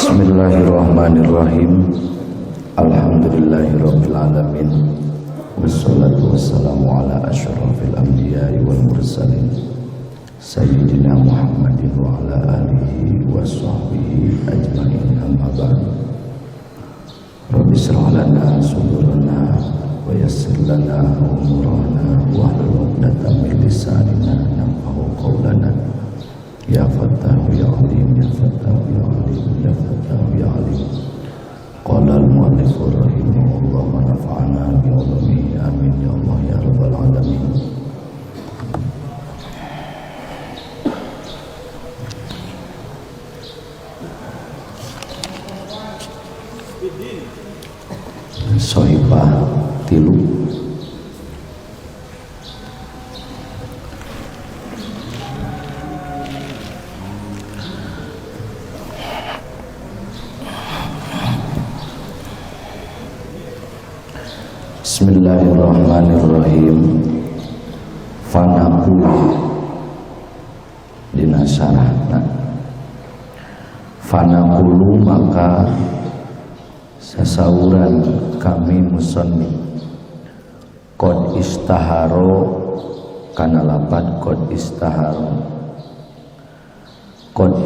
Bismillahirrahmanirrahim. Alhamdulillahirabbil alamin. Wassalatu wassalamu ala asyrafil anbiya'i wal mursalin sayyidina Muhammadin wa ala alihi wa sahbihi ajmain. Amma ba'd. Rabbi shrah lana sudurana wa yassir lana umurana wahlul 'uqdatam min lisanina yafqahu qawlana. Ya Fattahu ya Alim, ya Fattahu ya Alim, ya Fattahu ya Alim. Qala al-mu'allifur rahimahullah wa nafa'ana bi 'ulumihi amin ya Allah ya rabbal alamin. Sohibah tilu. Bismillahirrahmanirrahim. Fanaku dina syarahna. Fanakulu maka sasauran kami musannif qad istaharo kana lapan qad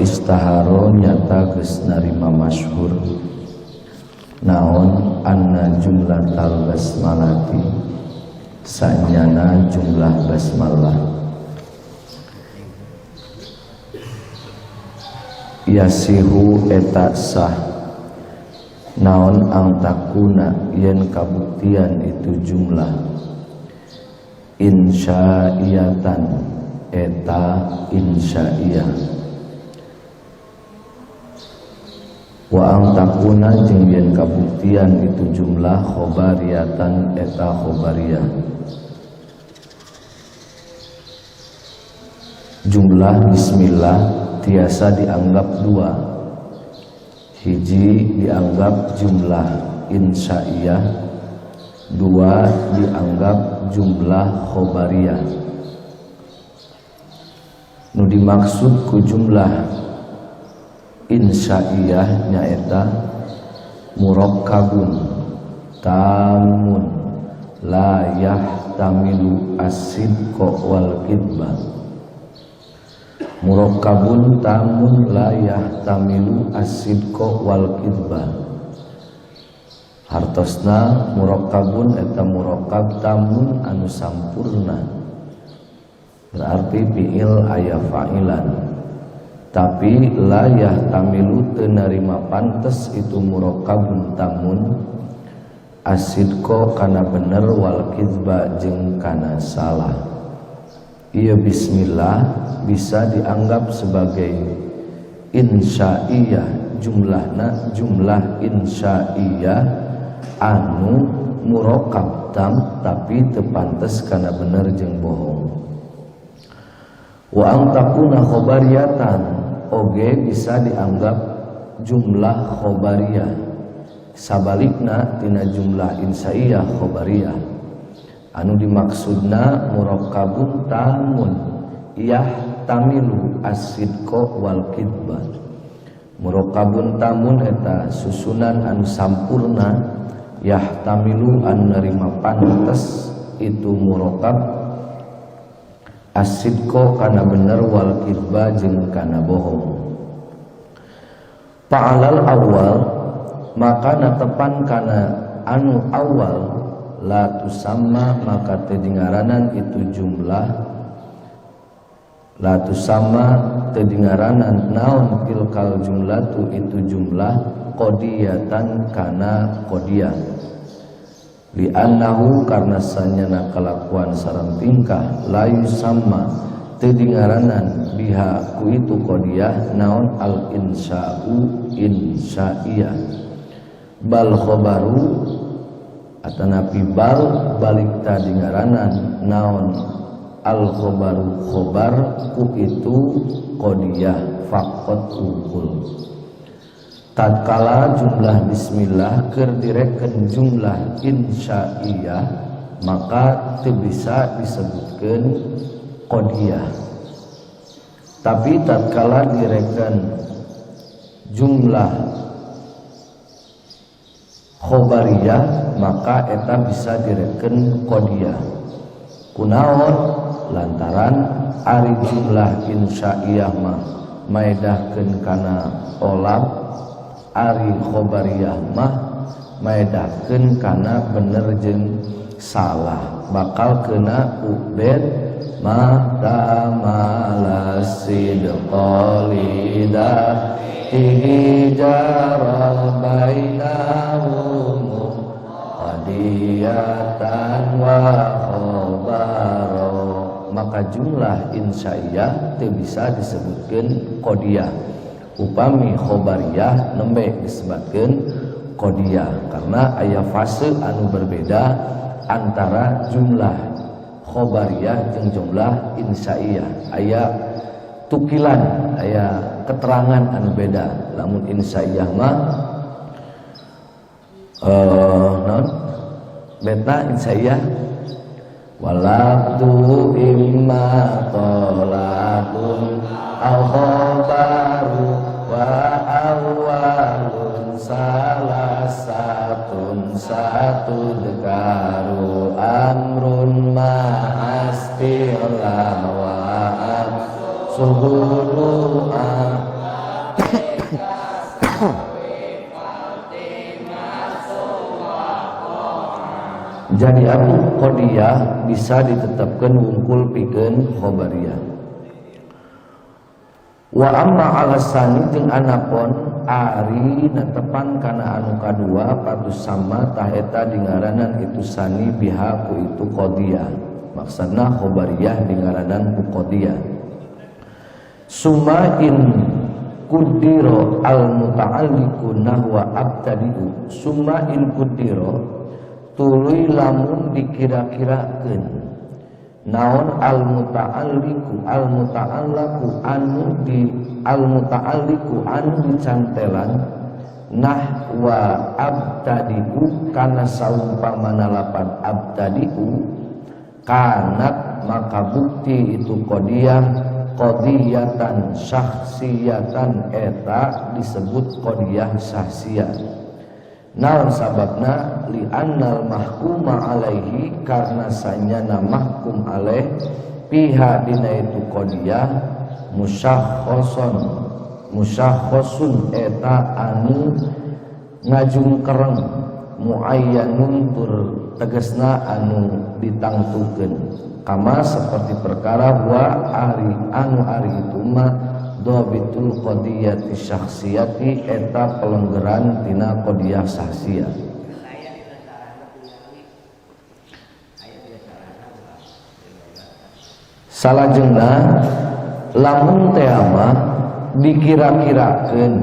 istaharo nyata geus narima masyhur naon anna jumlatal basmalati sanyana jumlah basmalah yasihu eta sah naon ang takuna yen kabuktian itu jumlah insya'iyatan eta insya'iyah wa ang takuna jeung yen kabuktian itu jumlah khobariyatan eta khobariyah. Jumlah bismillah tiasa dianggap dua, hiji dianggap jumlah insya'iyah, dua dianggap jumlah khobariyah. Nu dimaksud ku jumlah insya'iyah nyaeta murakkabun tamun la yahtamilu as-sidqa wal kidba. Murakkabun tamun la yahtamilu as-sidqa wal kidba. Hartosna murakkabun eta murakkab tamun anu sampurna, berarti fiil aya fa'ilan. Tapi la yahtamilu teu narima pantes itu murakkabun tamun asidqa kana bener wal kizba jeung kana salah. Ieu bismillah bisa dianggap sebagai insya'iyah, jumlahna jumlah insya'iyah anu murakkab tam tapi teu pantes kana bener jeung bohong. Wa ang takuna khobariyatan oge bisa dianggap jumlah khobariyah, sabalikna tina jumlah insya'iyah khobariyah. Anu dimaksudna murakkabun tamun yahtamilu as-sidqa wal kidba. Murakkabun tamun eta susunan anu sampurna, yahtamilu anu narima pantes itu murakkab, as-sidqa kana bener wal kidba jeung kana bohong. Fa'alal awal maka natepan kana anu awal la tusamma maka teu dingaranan itu jumlah la tusamma teu dingaranan naon tilkal jumlatu itu jumlah qadiyatan kana qadiyah. Li'annahu karena sanyana kelakuan sareng tingkah layu sama tedingaranan biha ku itu qadiyah naon al insya'u insya'iyah bal khobaru atanapi bal balik tadingaranan naon al khobaru khobar ku itu qadiyah faqat ukul. Tatkala jumlah bismillah keur direken jumlah insya'iyah maka teu bisa disebutkeun qadiyah. Tapi tatkala direken jumlah khobariyah maka eta bisa direken qadiyah. Kunaon lantaran ari jumlah insya'iyah mah maedahkeun kana olab, ari khobariyah mah maedahkeun kana bener jeung salah, bakal kena ubed mata malasid qalidah hijarah bainahum qadiyatan wa khobaro. Maka jumlah insya'iyah teu bisa disebutkeun qadiyah, upami khobariyah nembe disebutkeun qadiyah karena aya fase anu berbeda antara jumlah khobariyah jeung jumlah insya'iyah. Aya tukilan, aya keterangan anu beda. Lamun insya'iyah mah naon beta insya'iyah walatu imma talaqun aw khabaru wa awwalun salasatun satu dekaru amrun ma'astila wa suhulu'a. Jadi aku qadiyah bisa ditetapkan wungkul pikeun khobariyah. Wa amma alasani jeung anapun ari netepan kana anu kadua patus sama tah eta dingaranan itu sani biha ku itu qadiyah. Maksudna khobariyah dingaranan ku qadiyah. Sumain kudiro al muta'alliqu nahwa abtadi'u. Sumain kudiro tuluy lamun dikira-kirakeun naon al muta'alliqu anu dicantelan nahwa abtadi'u kana saumpamana lapan abtadi'u kanat maka bukti itu qadiyatan syakhsiyatan eta disebut qadiyah syakhsiyah. Naon sababna li annal mahkuma alaihi karena sanyana mahkum alaih piha dina itu qadiyah musyakhosun eta anu ngajungkereng muayyanun tur tegesna anu ditangtukeun kama seperti perkara wa ari itu mah dhabitul qadiyati syakhsiyati eta pelenggeran tina qadiyah syakhsiyah. Salajengna lamun teh mah dikira-kirakeun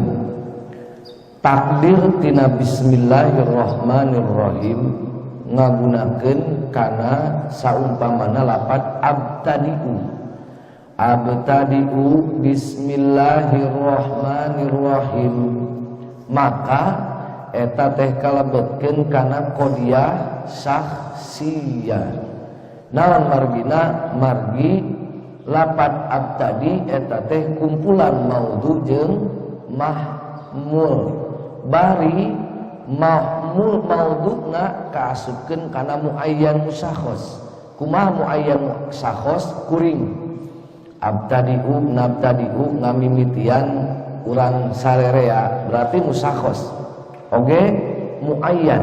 takdir tina bismillahirrahmanirrahim ngagunakeun kana saumpamana lapat abtadi'u bismillahirrahmanirrahim maka eta teh kalebetkeun kana qadiyah syakhsiyah. Naon margina margi lapat abtadi eta teh kumpulan maudhu jeung mahmul bari mahmul maudhu'na kaasupkeun kana muayyan musyakhos. Kumaha muayyan musyakhos kuring abtadi'u nabtadi'u ngamimitian urang sarerea berarti musyakhos oge muayyan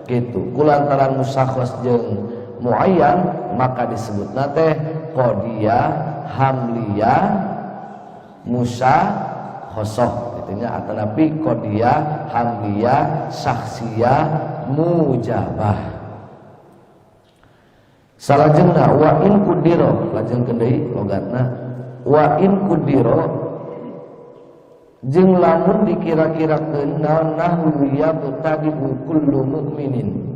gitu. Kulantaran musyakhos jeung muayyan maka disebutna teh qadiyah hamliyah musyakhosah gitunya atanapi qadiyah hamliyah syakhsiyah mujabah. Salajengna wa in kudiro lajengkeun deui logatna wa in kudiro jeung lamun dikira-kirakeun naon nahwu yabtadi'u kullu mu'minin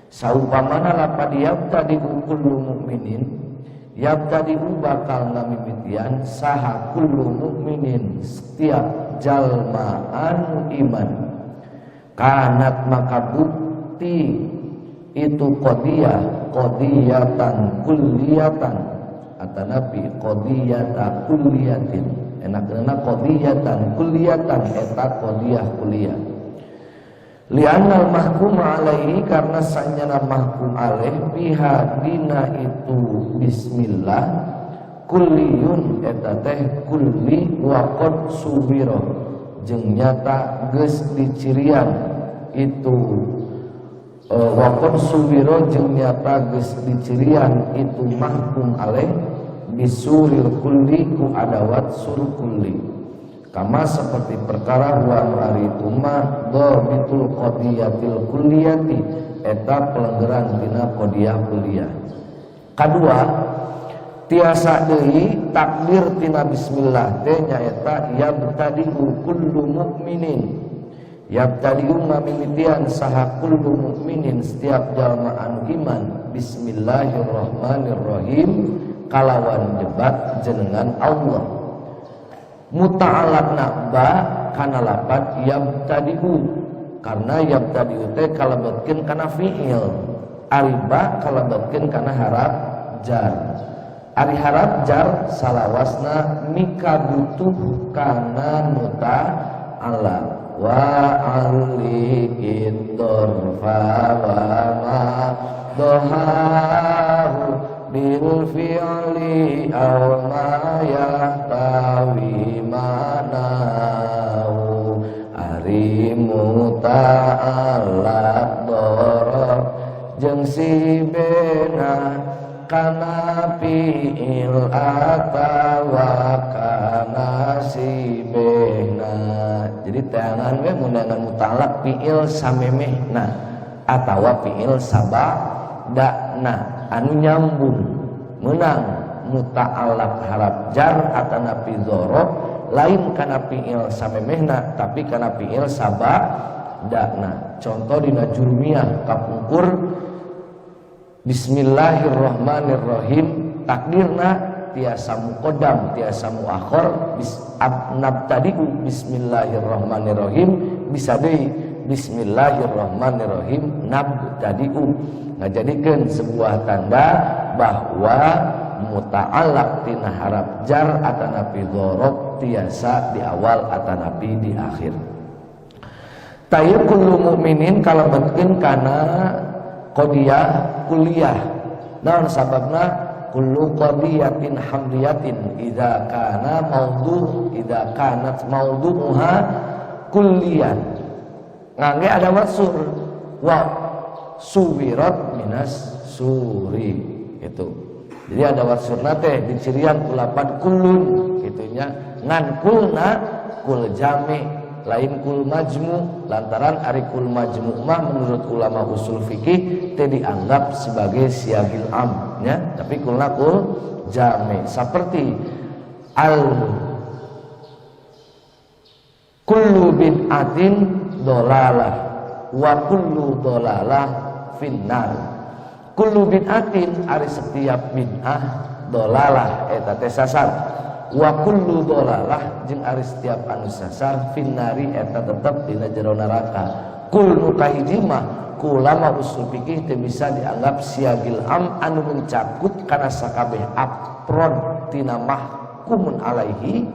saumpamana lapad yabtadi'u kullu mu'minin yabtadi'u bakal ngamimitian saha kullu mu'minin setiap jalma anu iman kanat maka bukti itu qadiyatan kulliyatan atanapi qadiyata kulliyatin enakna qadiyatan kulliyatan eta qadiyah kulliyah Li'annal mahkum alaihi karena sanyana mahkum alaih biha dina itu bismillah kulliyun eta teh kulli wa qad subira jeung nyata geus dicirian itu wa qad subira jeung nyata geus dicirian itu mahkum alaih bisuril kulli ku adawat sur kulli kama seperti perkara huwa ari itu mah dhabitul qadiyatil kulliyati eta pelenggeran dina qadiyah kulliyah. Kadua tiasa deui takdir tina bismillah teh nyaeta yabtadi'u kullu mukminin yabtadi'u mamimitian saha kullu mukminin setiap jalma anu iman bismillahirrahmanirrahim kalawan jebat jenengan Allah muta'alaqna ba kana lafaz yabtadi'u karena yabtadi'u teh kalebetkeun kana fi'il ari ba kalebetkeun kana haraf jar ari haraf jar salawasna mika butuh kana muta'alaq wa alikin dorfa wa ma dohahu bil fi'li aw ma yahtawi ma'nahu ari muta'alaq dorob jeung si bena kana fi'il atawa kana si bena jadi teangan we mun muta'alaq fi'il samemehna atawa fi'il sabadana anu nyambung menang muta'alaq harap jar atana fi dzaraf lain kana fi'il samemehna tapi kana fi'il sabadana contoh dina jurumiyah kapungkur bismillahirrahmanirrahim takdirna tiasa muqaddam tiasa muakhir nabtadi'u bismillahirrahmanirrahim bisa deui bismillahirrahmanirrahim nabtadi'u ngajadikeun sebuah tanda bahwa muta'alaq tina harap jar atana fi dzaraf tiasa di awal atana di akhir. Tayyib kullu mukminin kalebetkeun kana qadiyah kulliyah. Naon sababna kullu qadiyatin hamdiyatin idza kanat mawdu'uha kulliyan. Ngangge ada wasur wa suwirat minas suri itu. Jadi ada wasurna teh dicirian kulapan kullun gitunya ngan kulna kul jami lain kul majmu lantaran ari kul majmu mah menurut ulama usul fikih teh dianggap sebagai siagil am nya tapi kulna kul jami seperti al kullu bid'atin dolalah wa kullu dolalah finnar kullu bid'atin ari setiap bid'ah dolalah eta teh sasar wa kullu dolalah jeung ari setiap anu sasar finnari eta tetep dina jero neraka kullu kahiji mah ulama usul fikih teh bisa dianggap siagil am anu mencakup kana sakabeh afrod tina mahkumun alaihi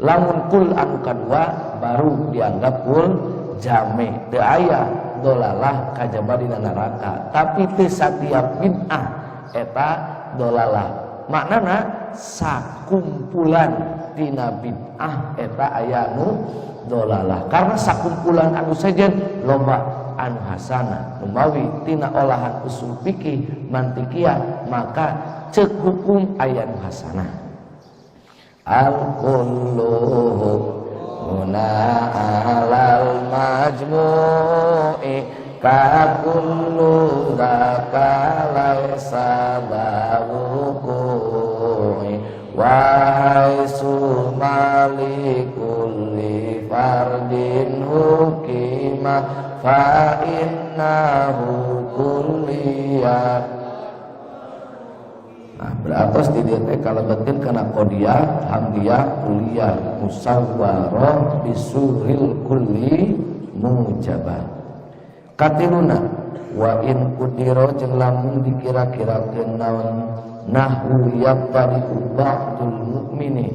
lamun kul anu kadua baru dianggap kul jami teu aya dolalah kajaba dina neraka tapi teu satiap bid'ah eta dolalah maknana sakumpulan tina bid'ah eta aya nu dolalah karena sakumpulan anu sejen loba anu hasanah umawi tina olahan usul fikih mantikiyah maka ceuk hukum aya nu hasanah al kullu Una alal majmu'i ka kullu dakalai sababuku'i wahai sumalikulli fardin hukima fa innahu kulliyat. Nah, beratos di dieu teh kalebetkeun kana qadiyah, hamdiyah, kulliyah, musawwarah bisuril kulli mujabah. Katiluna wa in kudira jeung lamun dikira-kirakeun naon nahwu yabtadi'u ba'dul mu'mini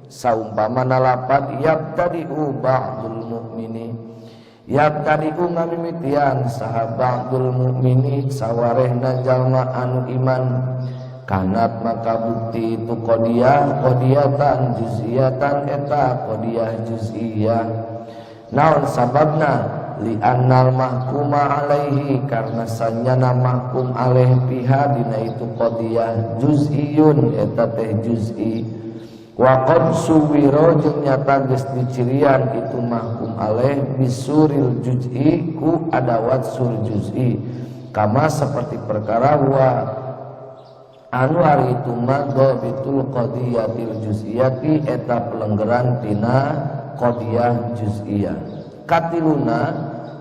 saumpamana lafaz yabtadi'u ba'dul mu'mini Yabtadi'u ngamimitian sahabatul mukminin sawarehna jalma anu iman kanat maka bukti itu qodiyatan juz'iyatan eta qodiyah juz'iyah naon sababna li annal mahkuma alaihi karna sanyana mahkum alaih piha dina itu qodiyah juz'iyun eta teh juz'i wa qad suwira jeung nyata geus dicirian itu mahkum alaih bisuril juz'i ku adawat sur juz'i kama seperti perkara wa anu ari itu mah dhabitul qadiyatil juz'iyati eta pelenggeran tina qadiyah juz'iyah katiluna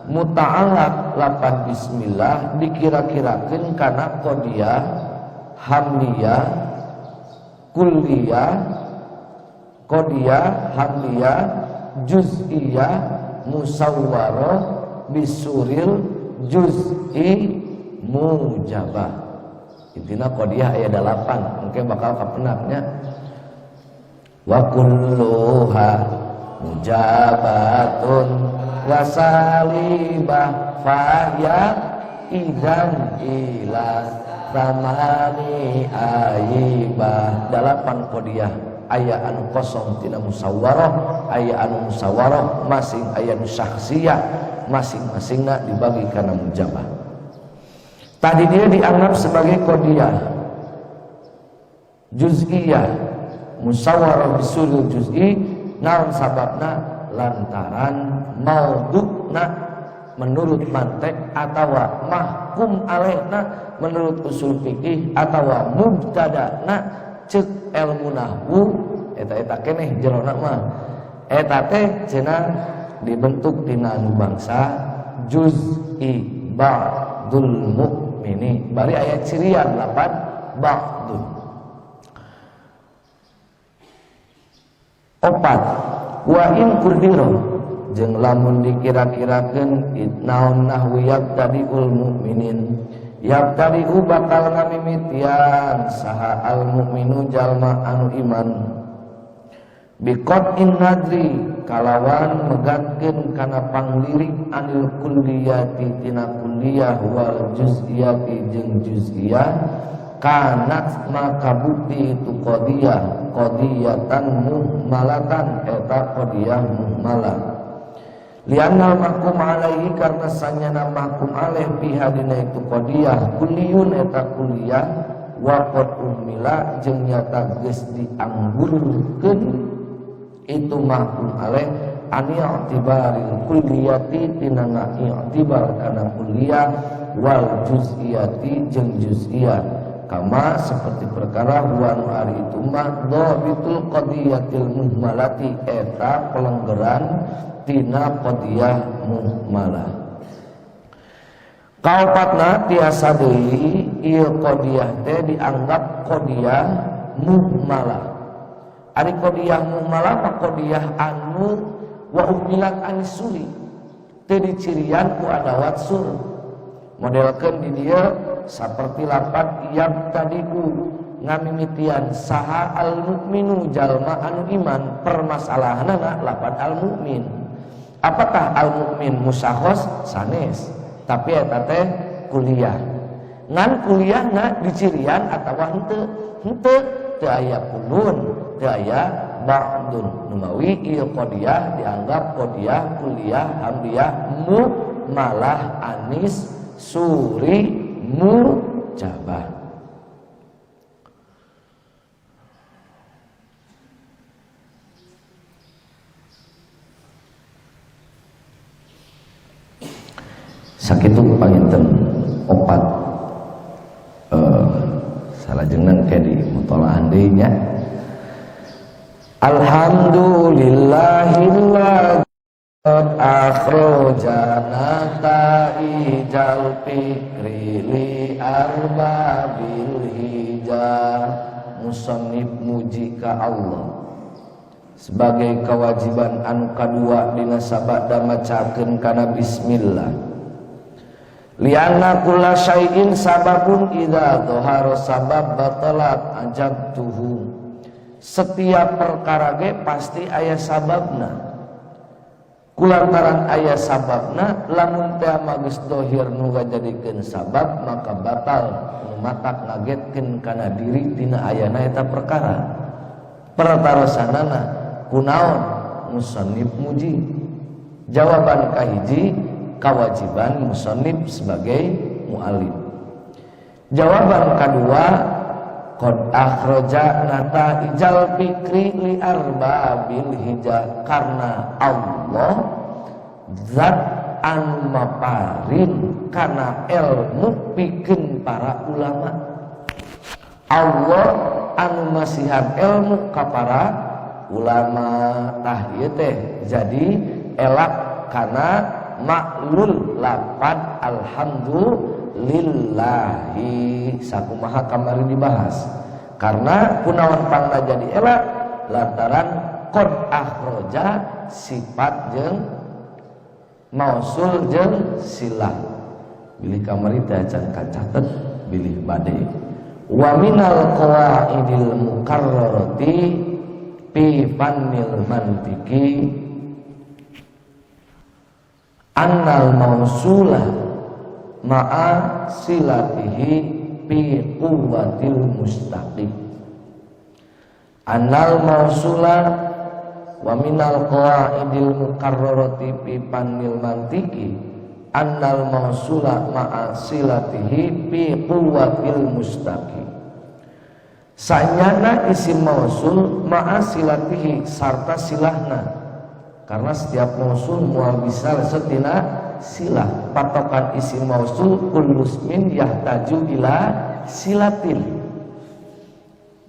muta'allaq lapan bismillah dikira-kirakeun kana qadiyah hamliyah kulliyah qadiyah hamliyah juz'iyah musawwarah bisuril juz'i mujabah. Intina qadiyah aya 8 engke bakal kapenaknya wa kulluha mujabatun wa salibah fahya idan ila tamani aibah 8 qadiyah aya anu kosong tina musawwarah aya anu musawwarah masing aya nu syakhsiyah masing-masingna dibagi kana mujabah. Tadi dia dianggap sebagai qadiyah juz'iyah musawwarah bisuril juz'i naon sababna lantaran maudhu'na menurut mantek atawa mahkum alaihna menurut usul fikih atawa mubtada'na ceuk ilmu nahwu eta keneh jerona mah eta teh cenah dibentuk tina anu bangsa juz'i ba'dul mu'mini bari aya cirian 8 ba'dul. 4 wa in qudira jeung lamun dikira-kirakeun naon nahwu yabtadiul mu'minin yabtadi'u bakal ngamimitian saha al mu'minu jalma anu iman biqatin nadri kalawan megatkeun kana panglirik anil kulliyati tina kulliyah wal juz'iyati jeung juz'iyah kanat maka bukti itu qadiyatan muhmalatan eta qadiyah muhmalah lianna mahkum alaihi karna sanyana mahkum alaih biha dina itu qadiyah kulliyun eta kulliyah wa qad umila jeung nyata geus dianggurkeun itu mahkum alaih ani i'tibaril kulliyati tina i'tibar kana kulliyah wal juz'iyati jeung juz'iyah kama seperti perkara huwan ari itu mah dhabitul qadiyatil muhmalati eta pelenggeran tina qadiyah muhmalah. Kaopatna tiasa deui ieu qadiyah teh dianggap qadiyah muhmalah. Ari qadiyah muhmalah mah qadiyah anu wa umilat anisuri teu dicirian ku adawat sur. Modelkeun di dieu saperti lapan yabtadi'u ngamimitian saha al mukminu jalma anu iman permasalahanna lapan al mukmin. Apakah al mukmin musakhos sanes tapi eta teh kuliah ngan kuliahna dicirian atawa henteu teu aya kulun teu aya ba'dun numawi ieu qadiyah dianggap qadiyah kuliah hamdiyah malah anis suri mujabah. Sakitu panginten 4 salajengna ke di mutolaahan deui nya. Alhamdulillahilladzi akhrajana ta'ijal fikri li arbabil hijab. Musannif muji ka Allah sebagai kewajiban anu kadua dina sabada macakeun kana bismillah. Lianna kulla syai'in sababun idza dhahara sabab batalat ajabtuhu. Setiap perkara ge pasti aya sababna. kulantaran aya sababna lamun teh magis dohir nu ngajadikeun sabab maka batal nu matak ngagetkeun kana diri tina ayana eta perkara pertarosanana kunaon musannif muji jawaban kahiji kewajiban musannif sebagai muallim jawaban kedua qad akhraja nata ijal fikri li arbabil hijab karena Allah zat anu maparin kana ilmu pikeun para ulama Allah anu masihan ilmu ka para ulama tah ieu teh jadi elak kana maklul lapad alhamdulillahi sakumaha kamari dibahas karena kunaon pangna jadi elak lantaran qad akhraja sifat jeung mausul jeung silah bilih kamari teh can kacatet bilih bade wa minal qawaidil mukarrarati fi fannil mantiki annal mausula ma'a silatihi fi quwwatil mustaqim annal mausula wa minal qawaidil mukarrarati fi fannil mantiki annal mausula ma'a silatihi fi quwwatil mustaqim sanyana isim mausul ma'a silatihi sarta silahna karena setiap mausul mual bisa setina silah patokan isim mausul kullu ismin yahtaju ila silatin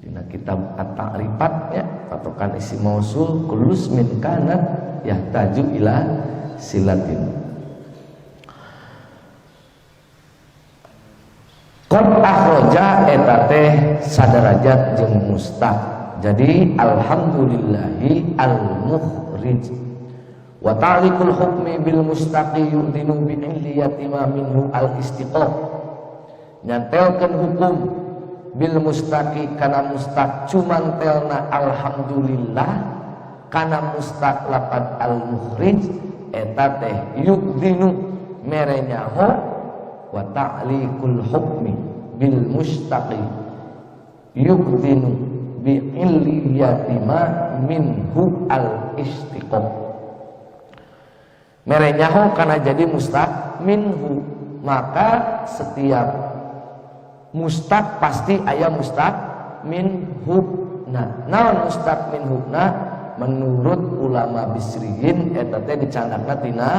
dina kitab at-ta'rifat ya patokan isim mausul kullu ismin kana yahtaju ila silatin qad akhraja eta teh saderajat jeung mustaq jadi alhamdulillahi al-mukhrij wa ta'liqul hukmi bil mustaqi yudinu bi illiyati ma minhu al istiqaq nyantelkeun hukum bil mustaqi kana mustaq cuman telna alhamdulillah kana mustaq lafaz al mukhrij eta teh yudinu mere nyaho wa ta'liqul hukmi bil mustaqi yudinu bi illiyati ma minhu al istiqaq merenyaho karena jadi mustaq minhu maka setiap mustaq pasti aya mustaq minhu nah naon mustaq minhu nah menurut ulama bisriyin eta teh dicandakna tina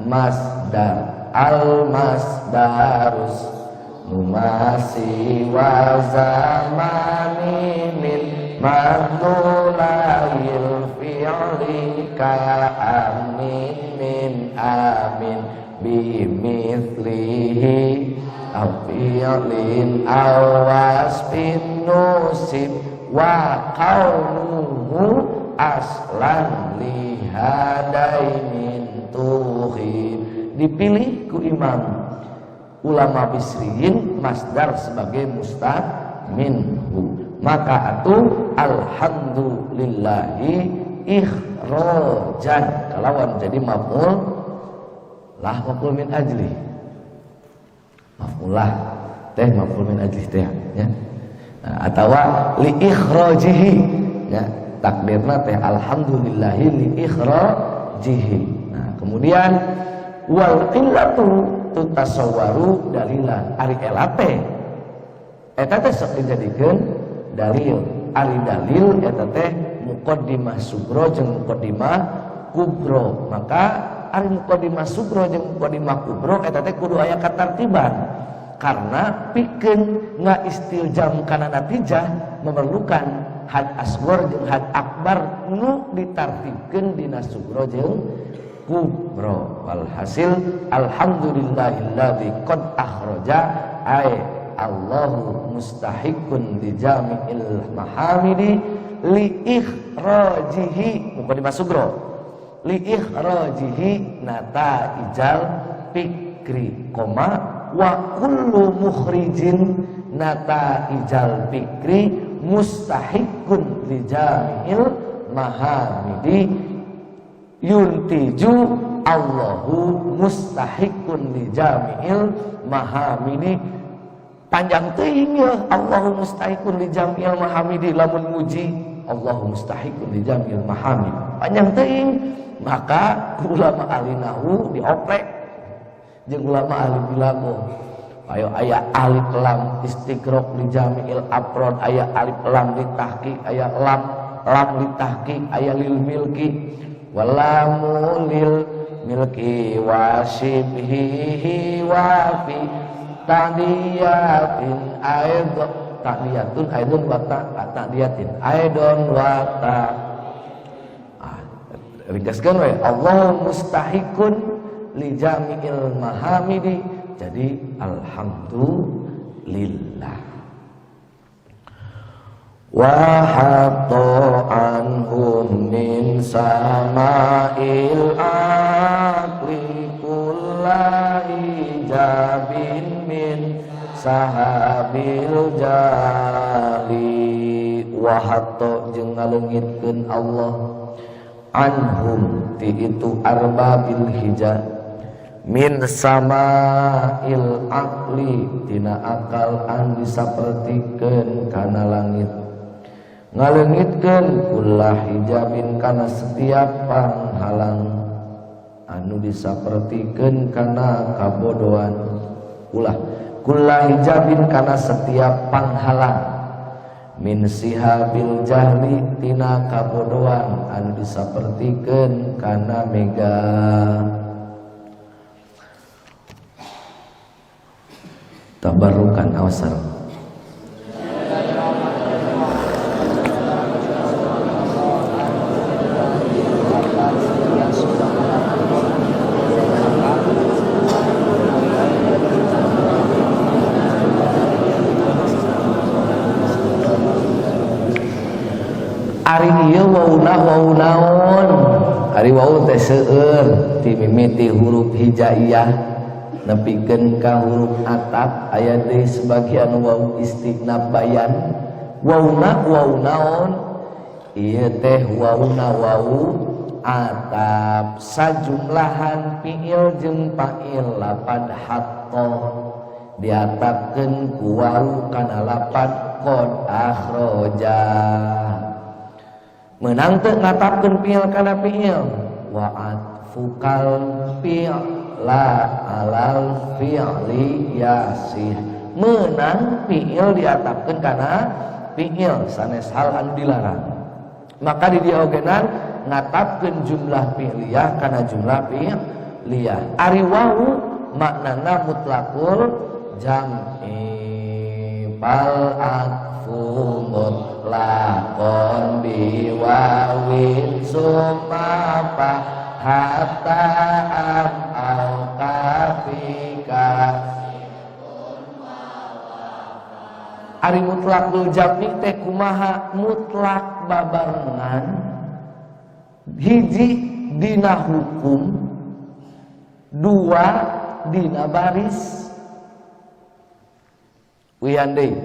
masdar al masdarus numasi wa zamani min madulail fi'li ka amin min amin bimithlihi aw fi'lin aw wasfin nusib wa qawluhu aslan lihadainin tuhib dipilih ku imam ulama bisriyin masdar sebagai mustaq minhu maka atuh alhamdulillahi ikhrajan kalawan jadi maf'ul lah maf'ul min ajli maf'ul lah teh maf'ul min ajli teh ya nah, atawa li ikhrajihi ya takdirna teh alhamdulillahi li ikhrajihi nah kemudian wal qillatu tutasawwaru dalilan ari elate eta teh sok dijadikeun dalil ari dalil eta teh muqaddimah sugro jeung muqaddimah kubro maka ari muqaddimah sugro jeung muqaddimah kubro eta teh kudu aya katartiban karena pikeun ngaistiljam kana natijah memerlukan had asghar jeung had akbar nu ditartibkeun dina sugro jeung kubro walhasil alhamdulillahilladzi qad akhraja ay Allahu mustahiqun li jami'il mahamidi li ikhrajihi muqaddimah sugro li ikhrajihi nata ijal fikri koma wa kullu mukhrijin nata ijal fikri mustahiqun li jami'il mahamidi yuntiju Allahu mustahiqun li jami'il mahamidi. Panjang teuing ya, Allahu mustahiqun li jami'il mahamidi. Lamun muji Allahu mustahiqun li jami'il mahamid, panjang teuing. Maka ulama ahli nahwu dioprek jeung ulama ahli balaghah. Ayo aya alif lam istigraq li jami'il afrod, aya alif lam li tahqiq, aya lam li tahqiq, aya lil milki, walamu lil milki wa shibhihi wa fi ta'diyatin aidon, ta'diyatun aidon wa ta'diyatin aidon wa ta. Ringkaskan we, Allah mustahiqun li jami'il mahamidi. Jadi alhamdulillah. Wa hatta anhum min sama'il aqli kullai jabin min sahabil jali. Wa hatta jeung ngaleungitkeun Allah anhum ti itu arbabil hijab min sama'il aqli tina akal an disapertikeun kana langit, ngaleungitkeun kullah hijabin kana setiap panghalang anu disapertikeun kana kabodohan. Ulah kullah hijabin kana setiap panghalang min sihabil jahli tina kabodohan anu disapertikeun kana mega. Tabarukan awsar. Ari ieu wauna wau naon? Ari wau teh seueur ti mimiti huruf hijaiyah nepikeun ka huruf atap. Aya deui sebagian wau istinab bayan. Wauna wau naon? Ieu teh wauna wau atap sajumlahan fiil jeung fa'il lapad hatta diatapkeun ku wau kana lapad qad akhraja. Menang teu ngatapkeun fiil kana fiil. Wa atfukal fi'la alal fi'li yasih. Menang fiil diatapkeun kana fiil sanes hal anu dilarang. Maka di dieu ogenan ngatapkeun jumlah fi'liyah kana jumlah fi'liyah. Ari wau maknana mutlaqul jam'i fal atfu mutlaqon biwawin summa fa hatta am au kafika. Ari mutlaqul jam'i teh kumaha? Mutlak babarengan hiji dina hukum, dua dina baris. Wian deui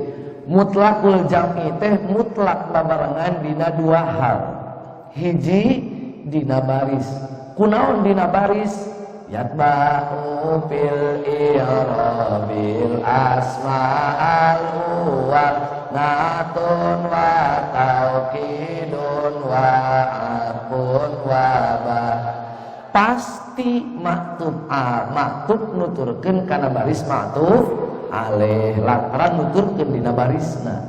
mutlaqul jam'i teh mutlak babarengan dina dua hal, hiji dina baris. Kunaon dina baris? Yatba'u fil i'rabil asma'al uwal natun wa taukidun wa atun wa ba. Pasti maktub maktub nuturkeun kana baris maktub aleh lantaran nuturkeun dina barisna.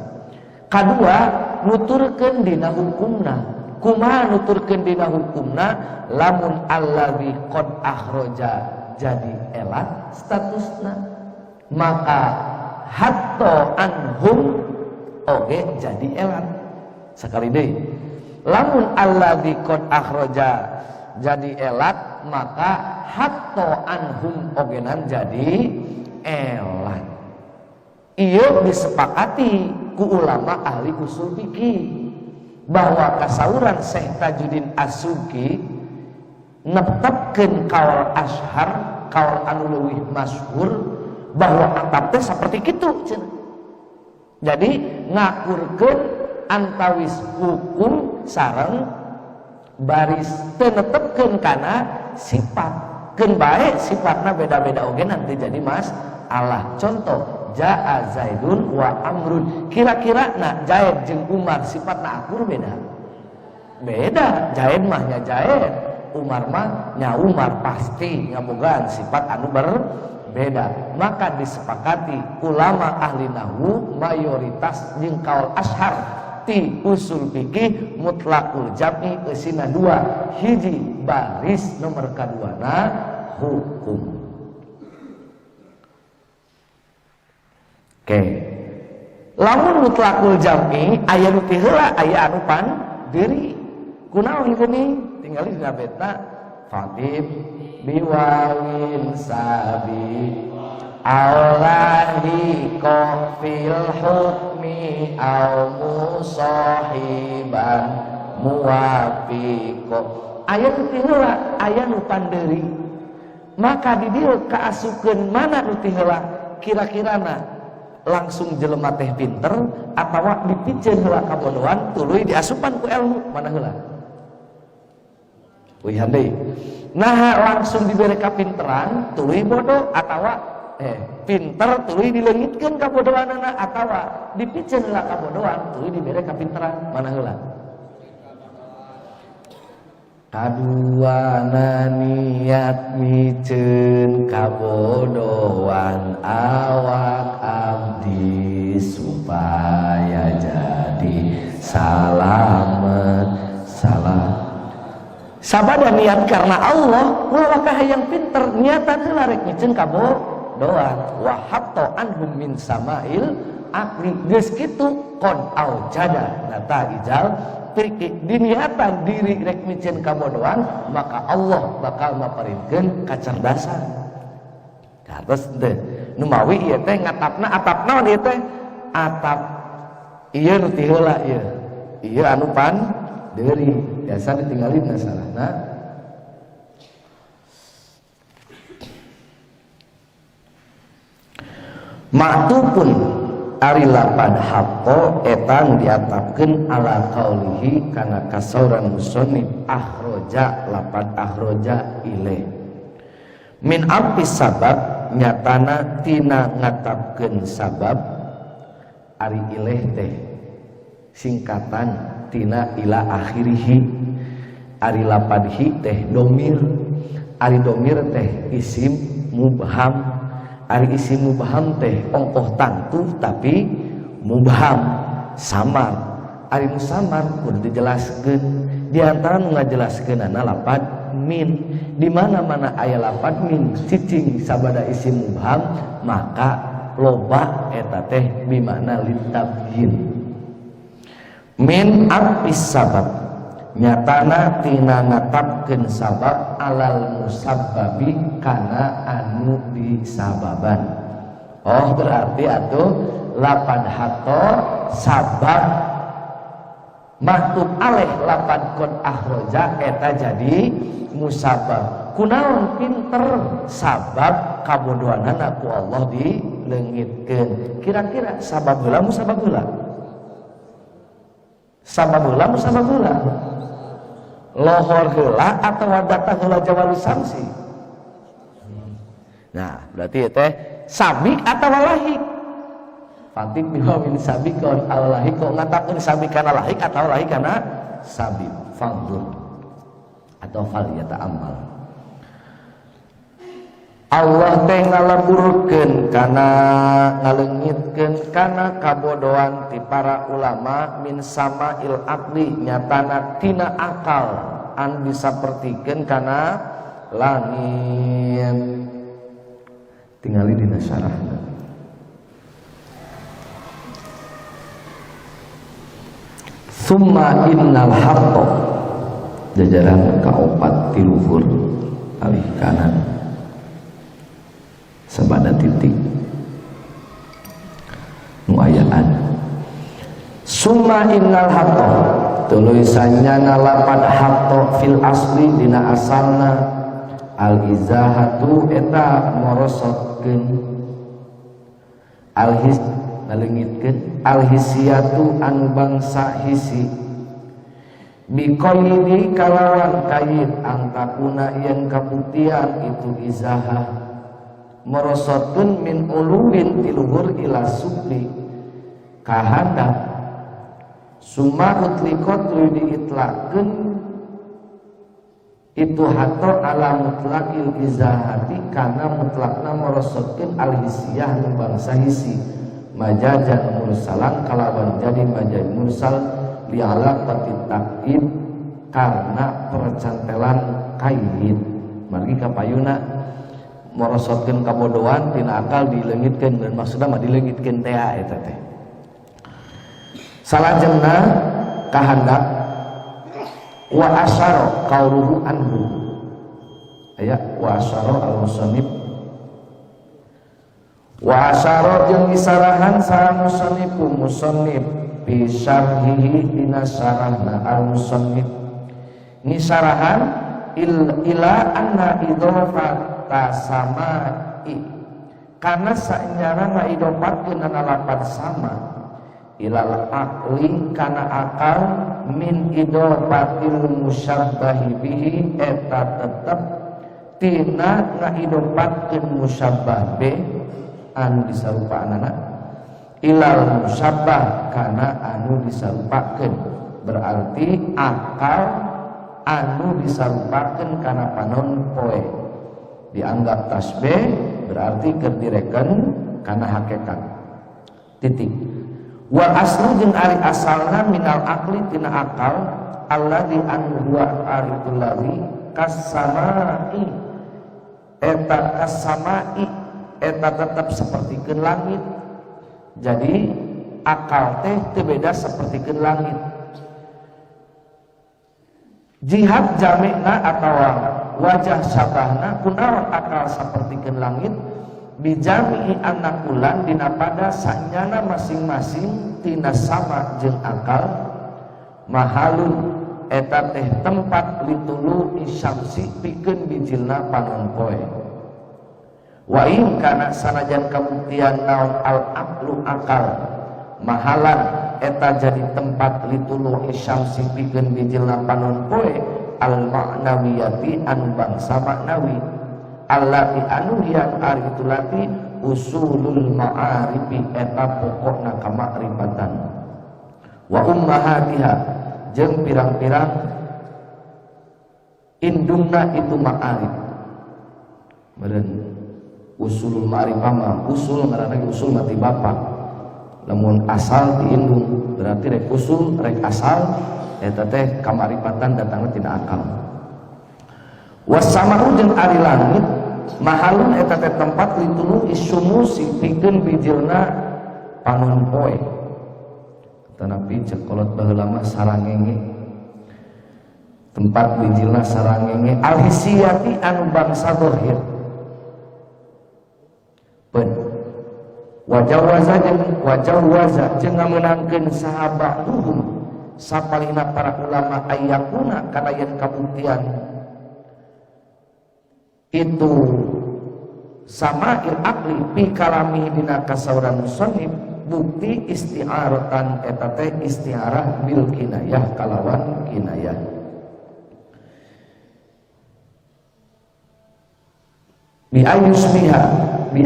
Kadua nuturkeun dina hukumna. Kumaha nuturkeun dina hukumna? Lamun allazi qad akhraja jadi elat statusna, maka hatta anhum oge jadi elat. Sakali deui, lamun allazi qad akhraja jadi elat, maka hatta anhum ogenan jadi elat. Ieu disepakati ku ulama ahli usul fikih bahwa kasauran Syekh Tajuddin As-Subki netepkeun kaul ashar, kaul anu leuwih masyhur bahwa atap teh saperti kitu cenah. Jadi ngakurkeun antawis hukum sareng baris teu netepkeun kana sifat. Keun bae sifatna beda-beda oge nanti jadi masalah. Contoh, jaa Zaidun wa Amrun. Kira-kira Zaid jeung Umar sifatna akur beda? Beda. Zaid mah nya Zaid, Umar mah nya Umar, pasti ngabogaan sifat anu berbeda. Maka disepakati ulama ahli nahwu mayoritas jeung kaul ashar ti usul fikih mutlaqul jam'i eusina dua, hiji baris nomor kaduana hukum. Oke. Lamun mutlaqul jam'i aya nu teu heula aya anu pandiri. Kunaon geuning? Tinggali dina betna fatib biwawin sabi Allahi fil hukmi au musahiban muwafiqo. Aya nu ti heula aya nu panderi. Maka di dieu kaasukeun mana nu ti heula? Kira-kirana langsung jelema teh pinter atawa dipiceun heula kabodohan tuluy diasupan ku ilmu mana heula? Wih deui. Nah langsung dibere kapinteran tuluy bodoh atawa pinter tuluy dileungitkeun kabodohanana atawa dipiceun heula kabodohan tuluy dibere kapinteran mana heula? Kaduana niat miceun kabodohan awak abdi supaya jadi salamet salah. Sabada niat karena Allah, ulah hayang pinter niatan heula rek miceun kabodohan. Wa hatta anhum min sama'il akli geus kitu qad aujada nata ijal pirki diniatan diri rek miceun kabodohan, maka Allah bakal maparinkeun kacerdasan. Terus teh nu mawi ieu teh ngatapna atap naon ieu teh? Atap ieu nu ti heula ieu. Ieu anu panderi. Biasa ditinggalin masalahna. Maktupun ari lapan haqqo etang diatapkeun ala qaulihi kana kasauran musannif akhraja lapan akhraja ilaih. Min apis sabab nyatana tina ngatapkeun sabab ari ilaih teh singkatan tina ila akhirihi. Ari lapadhi teh domir, ari domir teh isim mubham, ari isim mubham teh ongkoh tantu tapi mubham samar. Ari nu samar kudu dijelaskeun. Di antara nu ngajelaskeunana lapad min. Di mana-mana aya lapad min cicing sabada isim mubham maka loba eta teh bimakna litabyin. Min apis sabab nyatana tina ngatapkeun sabab alal musabbabi kana anu disababan. Oh berarti atuh lapan hato sabab maktub alaih lapan qad akhraja eta jadi musabab. Kunaon pinter sabab kabodohanana ku Allah dileungitkeun. Kira-kira sabab heula musabab heula? Sabab heula musabab heula? Lohor heula atau datang heula jawali samsi. Nah, berarti teh sabik atau lahik. Fatib biwawin sabikon al-lahik kok ngatakeun sabik kana lahik atau lahik kana sabik. Fangdur atau fal yata'ammal. Allah teh ngalaburkeun kana ngaleungitkeun kana kabodohan ti para ulama min sama'il aqli nyatana tina akal an disapertikeun kana langit. Tingali dina syarahna. Summa innal haqqo jajaran kaopat ti luhur alih kanan sabada titik nu ayaan. Summa innal haqqo tulisannya lapan haqqo fil asli dina asalna al izahatu eta morosotkeun al his naleungitkeun al hisiyatu anu bangsa hisi biqaidi kalawan kait angtakuna yang kabuktian itu izahah merosotun min uluwin tiluhur ila subli kahandap summa utlikot tuluy diitlakeun itu hato ala mutlakil izahati kana mutlakna merosotkeun al-hisiyah nu bangsa hisi majajan mursalan kalawan jadi majaj mursal liala qatit takid karena percantelan kaid margi kapayuna merosotkeun kabodohan tina akal dileungitkeun dan maksudna mah dileungitkeun teh eta teh salajengna kahandap wa asyara qauluhu anhu aya wa asyara al-musannif wa asyara jeung isarahan sareng musannif bi syarhihi dina syarahna al-musannif ngisarahan ila anna idhofata samai karena saenyana ngaidopatkeun ana lafaz sama ilal aqli kana akal min idofatil musyabbahi bihi eta tetep tina ngaidopatkeun musyabbah be anu disarupaanana ilal musyabbah kana anu disarupakeun berarti akal anu disarupakeun kana panon poe dianggap tasbih berarti keur direken kana hakikat titik wal aslu jeung ari asalna minal aqli tina akal alladzi an huwa ariful ladzi kasamai eta kasamai eta tetap sapertikeun langit jadi akal teh teu beda sapertikeun langit jihad jamina atawa wajah sabahna kunaon akal sapertikeun langit bijami'i anakulan dina pada sanyana masing-masing tina sama jeung akal mahalun eta teh tempat litulu isyamsi pikeun bijilna panon poe wa in kana sanajan kabuktian naon al aqlu akal mahalan eta jadi tempat litulu isyamsi pikeun bijilna panon poe al ma'nawiyati anu bangsa maknawi allati anu yang ari itu lati usulul ma'arifi eta pokokna kamakrifatan wa ummahatiha jeung pirang-pirang indungna itu ma'arif meureun usulul ma'rifah mah usul ngaranna usul mati bapak lamun asal ti indung berarti rek usul rek asal eta teh kamakrifatan datangna tina akal wasamahu jeung ari langit mahalun eta teh tempat litulu isumusi pikeun bijilna panon poe tanapi cek kolot baheula mah sarangenge tempat bijilna sarangenge alhisiyati anu bangsa zahir pen wajawaza jeung ngameunangkeun sahabathum sapalina para ulama ayyakuna kana yen kabuktian itu sama'il aqli fi kalami dina kasauran musannif bukti isti'aratan eta teh isti'arah bil kinayah kalawan kinayah bi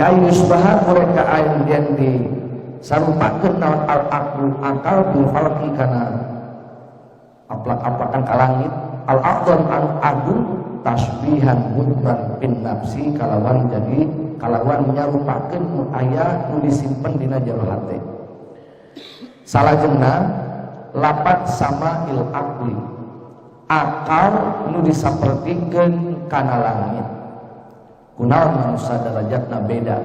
ayusbaha mereka ayin yang di sarupakeun naon al aqlu akal bil falqi kana aplak-aplakan ka langit al aqdam an agung tasbihan mudman bin nafsi kalawan jadi kalawan nyarupakeun nu aya nu disimpen dina jero hate salajengna lapat sama il aqli akal nu disapertikeun kana langit kunaon manusia derajatna beda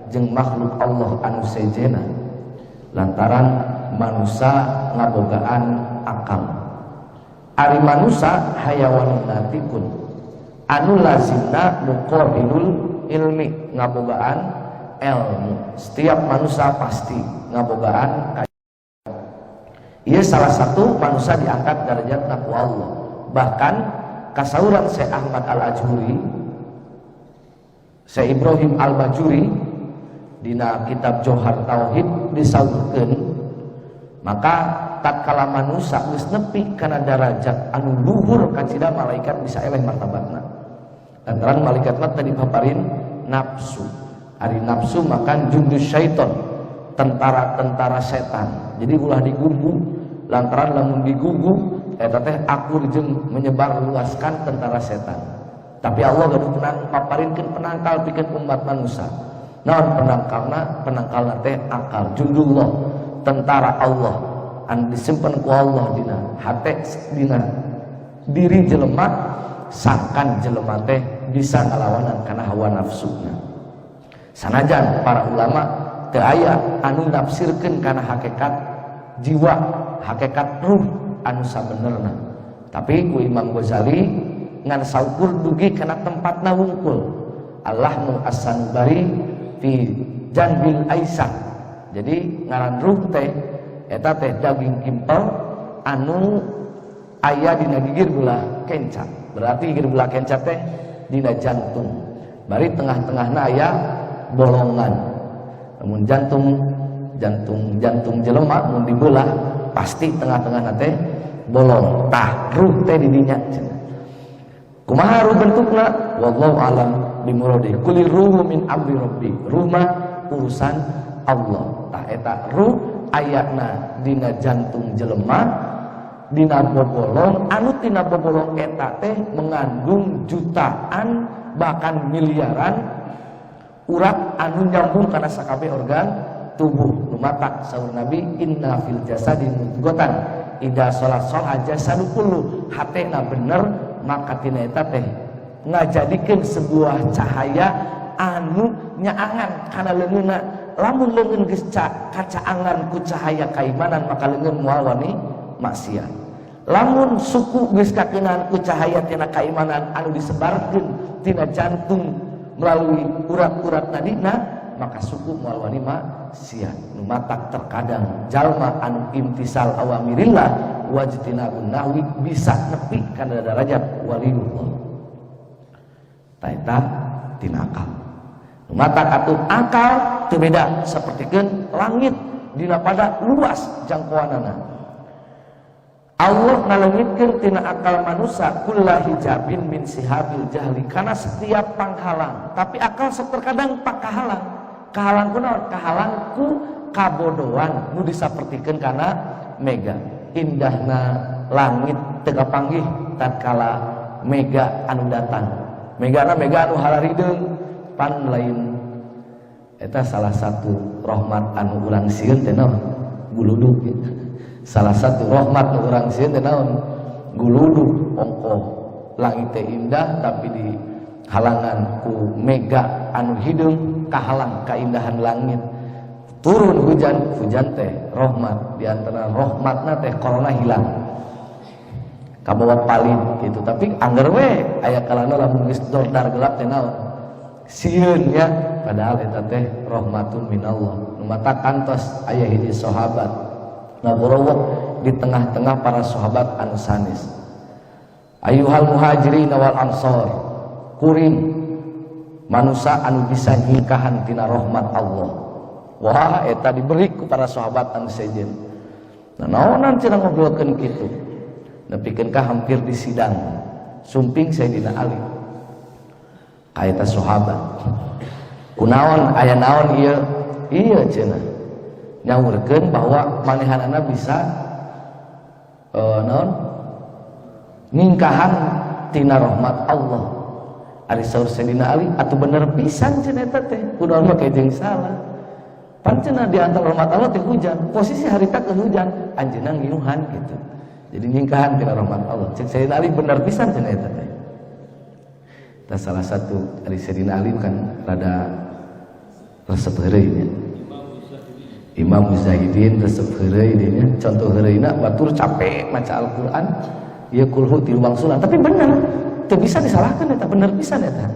jeung makhluk Allah anu sejena lantaran manusia ngabogaan akal ari manusia hayawanun natikun anu lazimna muqabilul ilmi ngabogaan ilmu setiap manusia pasti ngabogaan ieu salah satu manusia diangkat derajatna ku Allah bahkan kasauran Syekh Ahmad Al-Ajuri Syekh Ibrahim Al-Bajuri dina kitab Johar Tauhid disaurkeun maka tatkala manusia geus nepi kana derajat anu luhur kacida malaikat bisa eleh martabatna. Lantaran malaikat mah tadi paparin nafsu. Ari nafsu makan jundus syaiton, tentara-tentara setan. Jadi ulah digugu, lantaran lamun digugu eta teh akur jeung menyebar luaskan tentara setan. Tapi Allah gak paparinkeun penangkal pikeun umat manusia. Naon penangkalna? Penangkalna teh akal, jundullah, tentara Allah anu disimpen ku Allah dina hate dina diri jelema sakan jelema teh bisa ngalawanan kana hawa nafsuna. Sanajan para ulama teu aya anu nafsirkeun kana hakikat jiwa, hakikat ruh anu sabenerna. Tapi ku Imam Ghazali ngan saukur dugi kana tempatna wungkul. Allahmu as-sanbari fi janbil aisah. Jadi ngaran ruh teh eta teh daging kimpel anu aya dina gigir belah kencat. Berarti gigir belah kencat teh dina jantung. Bari tengah-tengahna aya bolongan. Namun jantung jelema mun dibelah pasti tengah-tengahna teh bolong. Tah ruh teh di dinya. Kumaha ruh bentukna? Wallahu alam bimuradi. Kulir ruhu min amri rabbi. Ruh mah urusan Allah. Tah eta ruh ayatna dina jantung jelema, dina bobolong, anu tina bobolong eta teh mengandung jutaan bahkan miliaran urat anu nyambung kana sakabeh organ tubuh. Lumatak saur Nabi, inna fil jasadi mudghatan idza shalat shalah jasadu kullu. Hatena bener maka tina eta teh ngajadikeun sebuah cahaya anu nyaangan kana leungeunna. Lamun leungeun geus kacaangan ku cahaya kaimanan maka leungeun moal wani maksiat. Lamun suku geus kakeunaan ku cahaya tina kaimanan anu disebarkeun tina jantung melalui urat-urat nadina maka suku moal wani maksiat. Nu matak terkadang jalma anu imtisal awamirillah wajtinabun nahwi bisa nepi kana derajat waliullah. Taeta tina akal. Nu matak atuh akal teu beda sapertikeun langit dina pada luas jangkauanana. Allah naleungitkeun tina akal manusia kullah hijabin min sihabil jahli kana setiap panghalang. Tapi akal terkadang pakahalang. Kahalang kunaon? Kahalang ku kabodohan nu disapertikeun kana mega. Indahna langit teu kapanggih tatkala mega anu datang. Megana mega anu halarideung pan lain eta salah satu rahmat anu urang sieun teh naon? Guludug. Salah satu rahmat anu urang sieun teh naon? Guludug. Ongkoh langit teh indah tapi di halangan ku mega anu hideung kahalang kaindahan langit. Turun hujan teh rahmat, di antara rahmatna teh corona hilang. Kabawa palin gitu. Tapi angger we aya kalana lamun geus dordar gelap teh naon? Sieun ya, padahal eta teh rahmatun minallah. Nu mata kantos aya hiji sahabat ngaborowok di tengah-tengah para sahabat anu sanes. Ayyuhal muhajirin wal ansor, kuring manusia anu bisa nyingkahan tina rahmat Allah. Wah, eta diberi ku para sahabat anu sejen. Nah, naonan cenah ngobrolkeun kitu. Nepikeun ka hampir di sidang. Sumping Sayyidina Ali. Ka eta sahabat. Kunaon aya naon ieu? Ieu cenah. Nyaurkeun bahwa manehanana bisa naon? Ningkahan tina rahmat Allah. Ari saur Sayyidina Ali atuh bener pisan cenah eta teh. Kunaon mah kejeng salah. Pancena di antara rahmat Allah teh hujan, posisi harita ke hujan, anjeunna ngiuhan gitu. Jadi nyingkahan tina rahmat Allah. Cek Sayyidina Ali bener pisan cenah eta teh. Tah salah satu dari Sayyidina Ali kan rada resep heureuy nya. Imam Muzahidin resep heureuy dinya, contoh heureuina batur capek maca Al-Qur'an, ieu kulhu tilu wangsulan, tapi bener, teu bisa disalahkeun eta, bener pisan eta.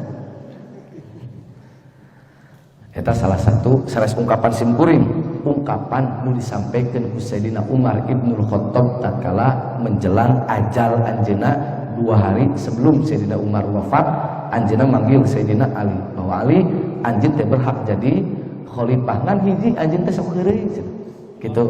Eta salah satu sanes ungkapan simkuring, ungkapan nu disampaikan ku Sayyidina Umar Ibnul Khattab tatkala menjelang ajal anjeunna 2 hari sebelum Sayyidina Umar wafat. Anjeunna manggil Sayyidina Ali bahwa Ali anjeun teh berhak jadi khalifah ngan hiji anjeun teh sok heureuy kitu.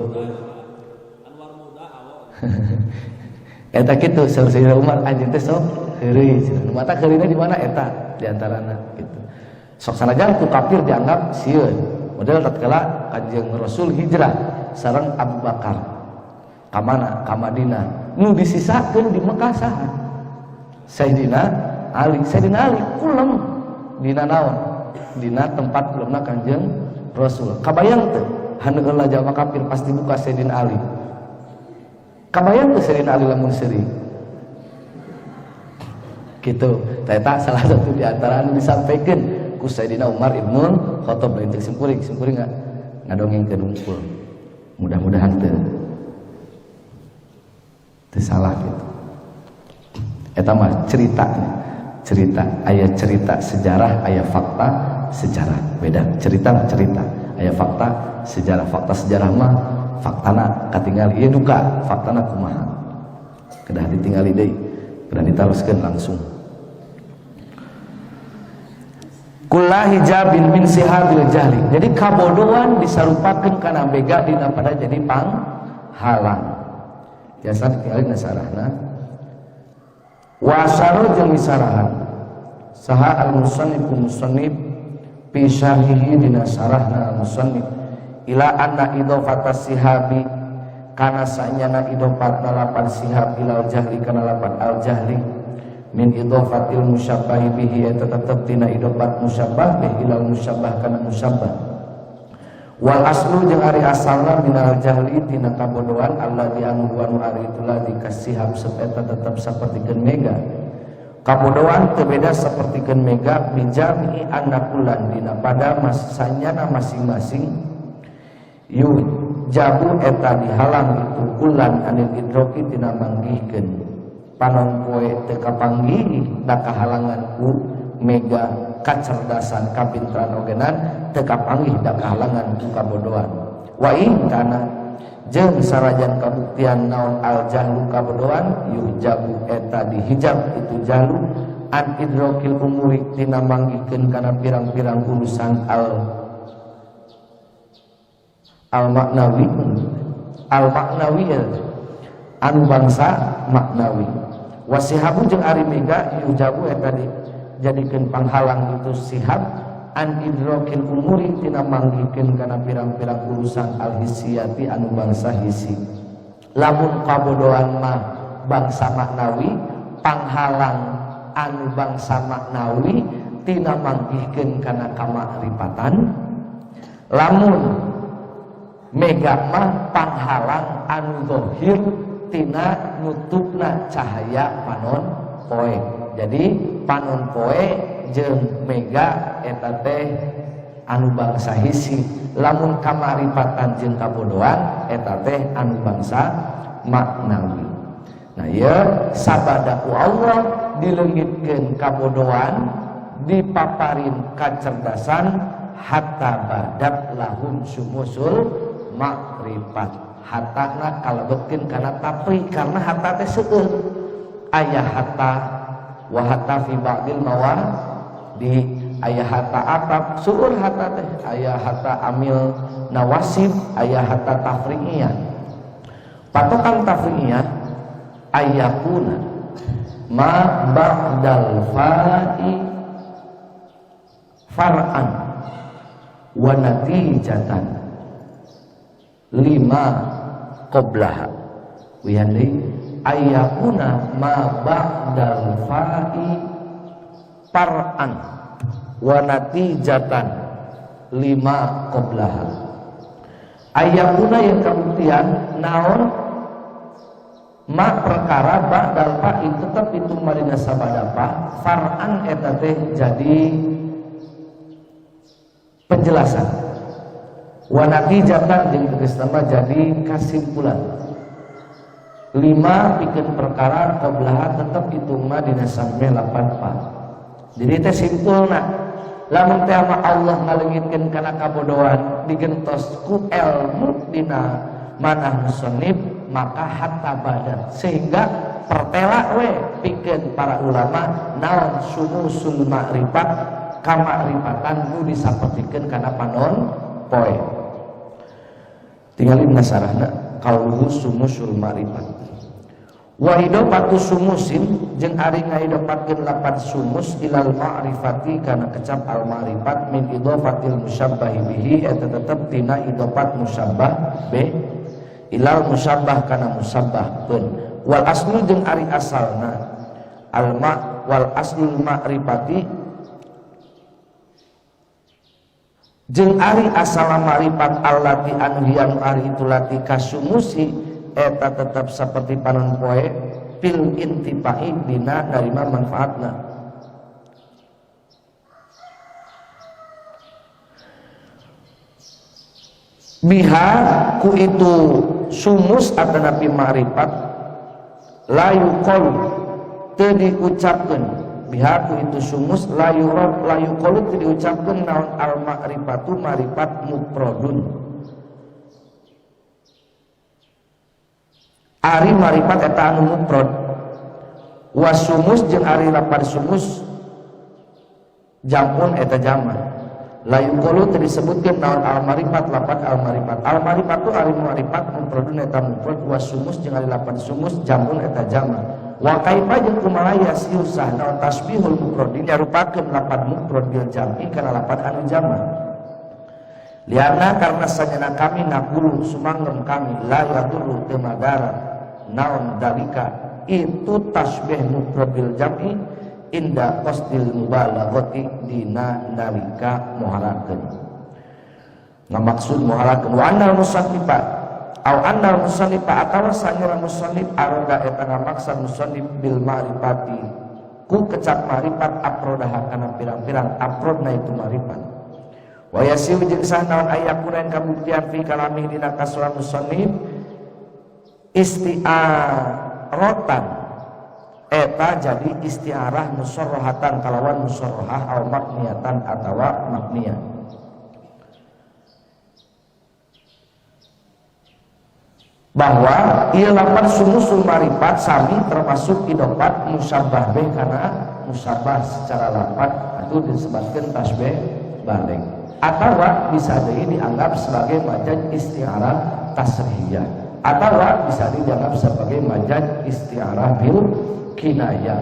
Eta kitu Sayyidina Umar anjeun teh sok heureuy cenah. Mata keurina di mana eta di antarana gitu. Sok sanajan ku kafir dianggap sieun. Model tatkala Kanjeng Rasul hijrah sareng Abu Bakar. Ka mana? Ka Madinah. Nu disisakeun di Mekah saha? Sayyidina Ali. Sayyidina Ali kulem dina naon? Dina tempat kulemna Kanjeng Rasul. Kabayang teu haneugeula jalma kafir pasti buka Sayyidina Ali. Kabayang teu Sayyidina Ali lamun seuri. Kitu. Eta salah satu di antara anu disampaikan ku Sayyidina Umar Ibnul Khattab itu simpuring ngadongengkeun unggul. Mudah-mudahan teu salah gitu. Eta mah cerita aya cerita sejarah, aya fakta sejarah. Beda cerita aya fakta sejarah mah faktana katingali ieu duka faktana kumaha kedah ditingali deui kedah ditaroskeun langsung. Kullah hijabin min sihabil jahli. Jadi kabodohan disarupakeun kana bega dina pada jadi panghalang. Biasa ditinggalin nasarahna. Wa asaru jeung misarahan. Saha al-musannif fi syarhihi dina sarahna al-musannif ila anna idhofata sihabi kana sanyana idhofatna lapan sihab ilal jahli kana lapan al-jahli min idhofatil musyabbah bihi eta tetep tina idhofat musyabbah bih ilal musyabbah kana musyabbah wal aslu jeung ari asalna minal jahli tina kabodohan alladzi anu ari itulah dikasihab sepeta tetep sapertikeun mega. Kabodohan berbeda sapertikeun mega bijami anakulan dina pada masanyana masing-masing yu jabu eta dihalang itu kulan anil idroki tina manggihkeun panon poe teu kapanggih da kahalangan ku mega kacerdasan kapinteran ogenan teu kapanggih da kahalangan ku kabodohan wa in kana jeung sarajan kabuktian naon al jahlu kabodohan yujabu eta dihijab itu jahlu an idrokil umuri tina manggihkeun kana pirang-pirang urusan al maknawi anu bangsa maknawi wasihabu jeung ari mega yujabu eta dijadikeun panghalang itu sihab an idrokil umuri tina manggihkeun kana pirang-pirang urusan al hisiyati anu bangsa hisi. Lamun kabodohan mah bangsa maknawi panghalang anu bangsa maknawi tina manggihkeun kana kamakrifatan. Lamun mega mah panghalang anu zahir tina nutupna cahaya panon poe. Jadi panon poe jeung mega eta teh anu bangsa hisi. Lamun kamaripatan jeung kabodohan eta teh anu bangsa maknawi. Nah ieu sabada ku Allah dileungitkeun kabodohan dipaparin kacerdasan hatta badat lahum sumusul makrifat. Hatana kalebetkeun kana tapri karena hatta teh seueur aya hatta wa hatta fi ba'dil mawad di aya hatta atap suur hatta teh aya hatta amil nawasib aya hatta tafri'iyah. Patokan tafri'iyah ayakuna ma ba'dal fa'i far'an wa natijatan lima qablaha wiyandi ayakuna ma ba'dal fa'i far'an wa natijatan lima qablaha. Ayakuna yang kabuktian naon ma perkara ba'dal fa'i tetep itu marina sabada fa far'an eta teh jadi penjelasan wa natijatan jeung tegasna jadi kasimpulan. Lima pikeun perkara qablaha tetep itu mah dina sampe 8 fa. Jadi teh simpulna lamun teh Allah ngaleungitkeun kana kabodohan digentos ku ilmu dina manah musannif maka hatta badan sehingga pertela we pikeun para ulama naon sumusul makrifat kamakrifatan nu disapertikeun kana panon poe. Tinggalin nasarahna qauluhu sumusul ma'rifat. Wa idopatu sumusin jeung ari ngaidopakeun lapad sumus ilal ma'rifati kana kecap al ma'rifat min idofatil musyabbahi bihi eta tetep tina idopat musyabbah be ilal musyabbah kana musyabbahkeun. Wal aslu jeung ari asalna al ma wal aslul ma'rifati jeung ari asal ma'rifat allati anu hian ari itu lati kasumusi eta tetap seperti panon poe fil intifai dina narima manfaatna. Biha ku itu sumus atau nabi ma'rifat layu qol teu diucapkeun. Biha ku itu sumus layu qol teu diucapkeun naon al ma'rifatu ma'rifat mufradun. Ari marifat eta anu mufrad wasumus jeung ari lapar sumus jamun eta jaman layu qulu teu disebutkeun naon al marifat lapar al marifat. Al marifat tu ari marifat mufradun eta mufrad wasumus jeung ari lapar sumus jamun eta jaman. Wa kaifa jeung kumaha yasiu sah naon tasbihul mufradin nyarupakeun lapar mufrad bil jam'i kana lapar anu jaman. Liana karena sanyana kami nakulu sumangrem kami la yadurru teu madara naon dalika itu tasbih mufrad bil jam'i inda qasdil mubalaghati dina nalika muharakeun. Ngamaksud muharakeun wa annal musannifa au annal musannifa atawa sanyana musannif arada eta ngamaksud musannif bil ma'rifati ku kecap ma'rifat afrodah kana pirang-pirang afrodna itu ma'rifat. Wa yasiu jeung sah naon ayakuna kabuktian fi kalami dina kasra musannif isti'aratan eta jadi isti'arah musarrahatan kalawan musarrahah au makniyatan atawa makniyah. Bahwa ieu lapar sumusul marifat sami termasuk idofat musyabbah beh kana musyabbah secara lapar itu disebutkeun tasbih balik atawa bisa deui dianggap sebagai majaz isti'arah tasrihiyah atau bisa dianggap sebagai majaz isti'arah bil kinayah.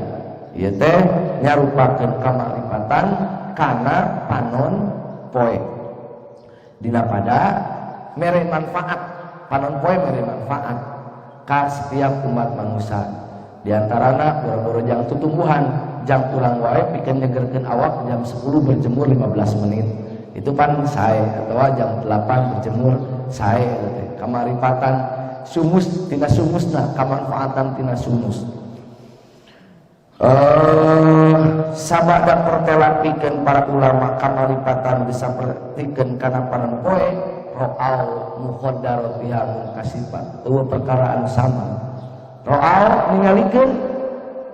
Ieu teh nyarupakeun kamarifatan kana panon poe. Dina pada mere manfaat, panon poe mere manfaat ka setiap umat manusia. Di antarana boro-boro jang tutumbuhan, jang ulang wae pikeun nyegerkeun awak jam 10 berjemur 15 menit. Itu pan sae atawa jam 8 berjemur sae kamarifatan sumus tina sumusna kamanfaatan tina sumus. Sabada pertelapikeun para ulama kamarifatan bisa pertikeun kana panon poe ro'al muqaddaratiha kasifat eueuh perkara anu sama. Ro'al ningalikeun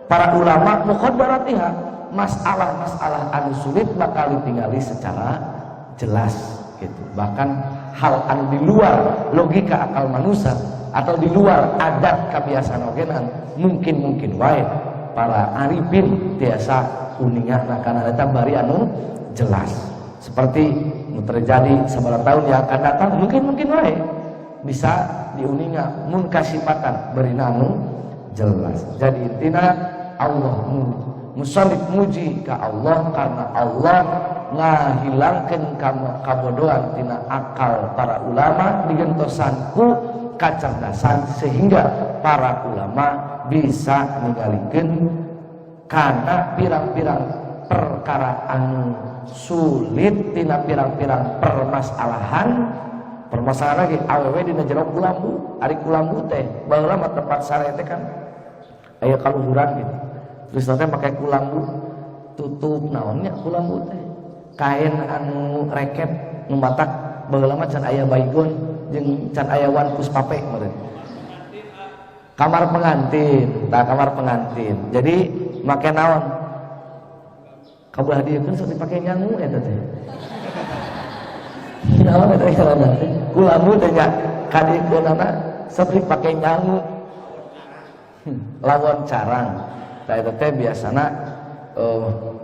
para ulama muqaddaratiha masalah-masalah anu sulit bakal ditingali secara jelas gitu. Bahkan hal anu di luar logika akal manusia atau di luar adat kebiasaan ogenan mungkin wae para arifin tiasa uningana kana eta bari anu jelas seperti nu terjadi sabaraha tahun yang akan datang mungkin wae bisa diuninga mun kasifatan beurina anu jelas. Jadi intina Allah musallif muji ka Allah karena Allah ngahilangkeun kabodohan tina akal para ulama digentosan ku kacerdasan sehingga para ulama bisa ninggalikeun kana pirang-pirang perkara anu sulit tina pirang-pirang permasalahan lagi awewe dina jero kulambu ari kulambu teh baheula mah tempat sare teh kan aya kaluhuran gitu terus teh make kulambu tutup naonnya kulambu teh kain anu reket nu matak baheula mah can aya baygon jeung can aya wan puspape meureun kamar pengantin jadi make naon kabelah dieu kan sok dipake nyangu eta teh naon eta ngaranna teh kulambu teh nya kadikeunana sok dipake nyangu lawan carang tah eta teh biasana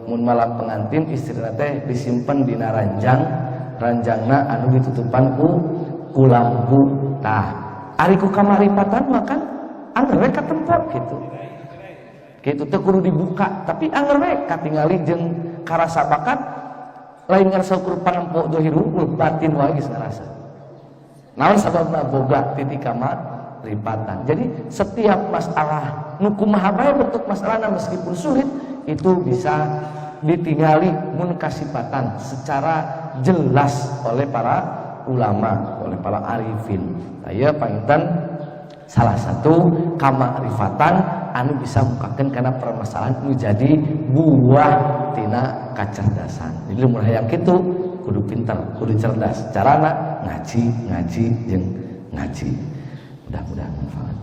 mun malam pengantin istrina teh disimpen dina ranjangna anu ditutupan ku lampu tah Ari ku kamaripatan makan angger we katempo gitu. Kitu teh kudu dibuka, tapi angger we katingali jeung karasa bakat lain ngarasa ukur panempo dohiru batin wae geus ngarasa. Naon sababna boga titik kamaripatan. Jadi setiap masalah nu kumaha bae bentuk masalahna meskipun sulit itu bisa ditinggali mun kasifatan secara jelas oleh para ulama, oleh para arifin. Saya panginten salah satu kamarifatan anu bisa mukakeun kana permasalahan nu jadi buah tina kacerdasan. Jadi mun hayang kitu kudu pinter, kudu cerdas. Carana ngaji jeung ngaji. Mudah-mudahan manfaat.